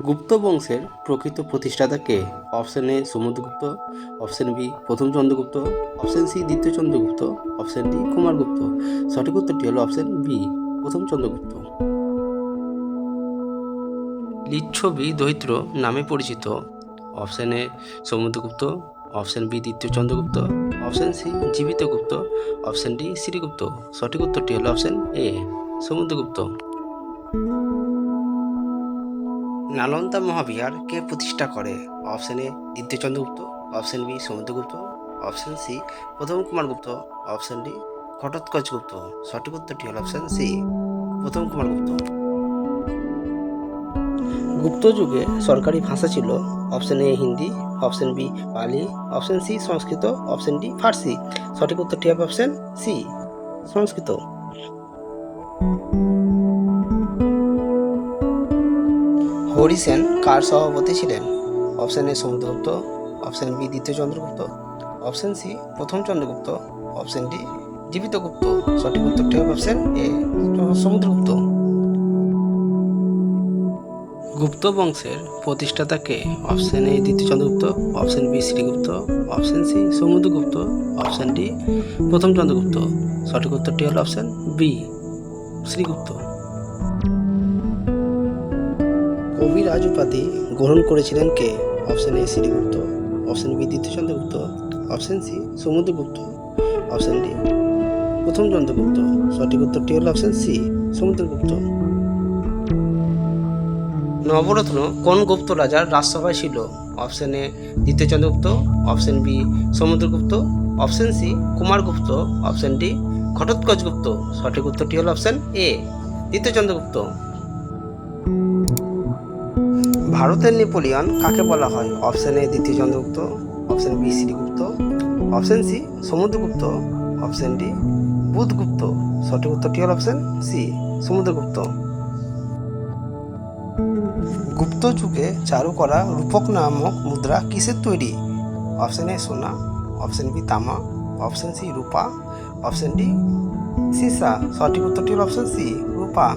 গুপ্ত বংশের প্রকৃত প্রতিষ্ঠাতা কে? Option A Samudragupta, option B প্রথম চন্দ্রগুপ্ত, অপশন সি দ্বিতীয় চন্দ্রগুপ্ত, অপশন ডি কুমারগুপ্ত। সঠিক উত্তরটি হলো অপশন বি প্রথম চন্দ্রগুপ্ত। লিচ্ছবি দরিদ্র নামে পরিচিত। Option A Samudragupta, option B দ্বিতীয় চন্দ্রগুপ্ত, অপশন সি জীবিত গুপ্ত, অপশন ডি শ্রীগুপ্ত। সঠিক উত্তরটি হলো অপশন এ সমুদ্রগুপ্ত। নালন্দা মহাবিহার কে প্রতিষ্ঠা করে? অপশন এ দ্বিতীয় Chandragupta, option B Samudragupta, option C প্রথম কুমারগুপ্ত, অপশন ডি ঘটোৎকচ গুপ্ত। সঠিক উত্তরটি হল অপশন সি প্রথম কুমারগুপ্ত। গুপ্ত যুগে সরকারি ভাষা ছিল option A Hindi, option B Pali, option C Sanskrit, option D Farsi. সঠিক উত্তরটি হবে option C Sanskrit. Harisena কার সভাপতি ছিলেন? Option A Samudragupta, option B দ্বিতীয় চন্দ্রগুপ্ত, অপশন সি প্রথম চন্দ্রগুপ্ত, অপশন ডি জীবিত গুপ্ত। সঠিক উত্তরটি হবে অপশন এ সমুদ্রগুপ্ত। গুপ্ত বংশের প্রতিষ্ঠাতা কে? অপশন এ দ্বিতীয় Chandragupta, option B Shrigupta, option C Samudragupta, option D প্রথম চন্দ্রগুপ্ত। সঠিক উত্তরটি হল অপশন বি শ্রীগুপ্ত। কবিরাজ উপাধি গ্রহণ করেছিলেন কে? Option A Srigupta, option B দ্বিতীয় Chandragupta, option C Samudragupta, option D প্রথম চন্দ্রগুপ্ত। সঠিক উত্তরটি হল অপশন সি সমুদ্রগুপ্ত। নবরত্ন কোন গুপ্ত রাজার রাজসভায় ছিল? অপশন এ দ্বিতীয় Chandragupta, option B Samudragupta, option C Kumaragupta, option D Ghatotkacha Gupta. সঠিক উত্তরটি হল অপশন এ দ্বিতীয় চন্দ্রগুপ্ত। ভারতের নেপোলিয়ন কাকে বলা হয়? অপশন এ দ্বিতীয় Chandragupta, option B Shrigupta, option C Samudragupta, option D Budhagupta. সঠিক উত্তরটি হল অপশন সি সমুদ্রগুপ্ত। গুপ্ত যুগে চারু করা রূপক নামক মুদ্রা কিসের তৈরি? অপশন এ সোনা, অপশন বি তামা, অপশন সি রূপা, অপশন ডি সীসা। সঠিক উত্তরটি হল অপশন সি রূপা।